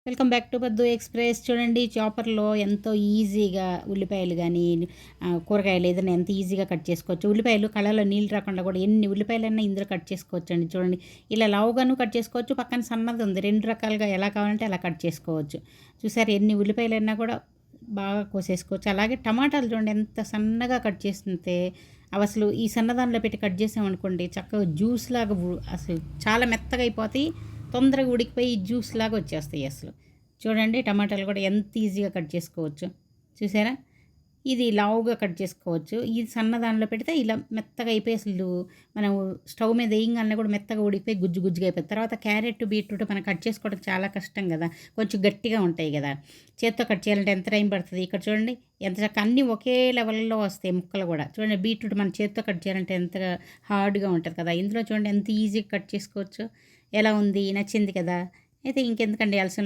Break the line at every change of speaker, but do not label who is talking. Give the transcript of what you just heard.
Welcome back to పద్దు express. చూడండి, చాపర్లో ఎంతో ఈజీగా ఉల్లిపాయలు కానీ కూరగాయలు ఏదైనా ఎంత ఈజీగా కట్ చేసుకోవచ్చు. ఉల్లిపాయలు కళ్ళలో నీళ్ళు రాకుండా కూడా ఎన్ని ఉల్లిపాయలైనా ఇందులో కట్ చేసుకోవచ్చు అండి. చూడండి, ఇలా లావుగాను కట్ చేసుకోవచ్చు, పక్కన సన్నది ఉంది, రెండు రకాలుగా ఎలా కావాలంటే అలా కట్ చేసుకోవచ్చు. చూసారు, ఎన్ని ఉల్లిపాయలైనా కూడా బాగా కోసేసుకోవచ్చు. అలాగే టమాటాలు చూడండి ఎంత సన్నగా కట్ చేస్తుంటే అవి అసలు ఈ సన్నదానిలో పెట్టి కట్ చేసామనుకోండి చక్కగా జ్యూస్ లాగా అసలు చాలా మెత్తగా అయిపోతాయి, తొందరగా ఉడికిపోయి జ్యూస్ లాగా వచ్చేస్తాయి అసలు. చూడండి, టమాటాలు కూడా ఎంత ఈజీగా కట్ చేసుకోవచ్చు. చూసారా, ఇది లావుగా కట్ చేసుకోవచ్చు, ఇది సన్న దానిలో పెడితే ఇలా మెత్తగా అయిపోయి అసలు మనం స్టవ్ మీద వేయంగానే కూడా మెత్తగా ఉడికిపోయి గుజ్జు గుజ్జుగా అయిపోతుంది. తర్వాత క్యారెట్ బీట్రూట్ మనం కట్ చేసుకోవడం చాలా కష్టం కదా, కొంచెం గట్టిగా ఉంటాయి కదా, చేత్తో కట్ చేయాలంటే ఎంత టైం పడుతుంది. ఇక్కడ చూడండి ఎంత చక్కగా అన్నీ ఒకే లెవెల్లో వస్తాయి ముక్కలు కూడా. చూడండి, బీట్రూట్ మన చేత్తో కట్ చేయాలంటే ఎంత హార్డ్గా ఉంటుంది కదా, ఇందులో చూడండి ఎంత ఈజీగా కట్ చేసుకోవచ్చు. ఎలా ఉంది, నచ్చింది కదా. అయితే ఇంకెందుకండి ఆలస్యం.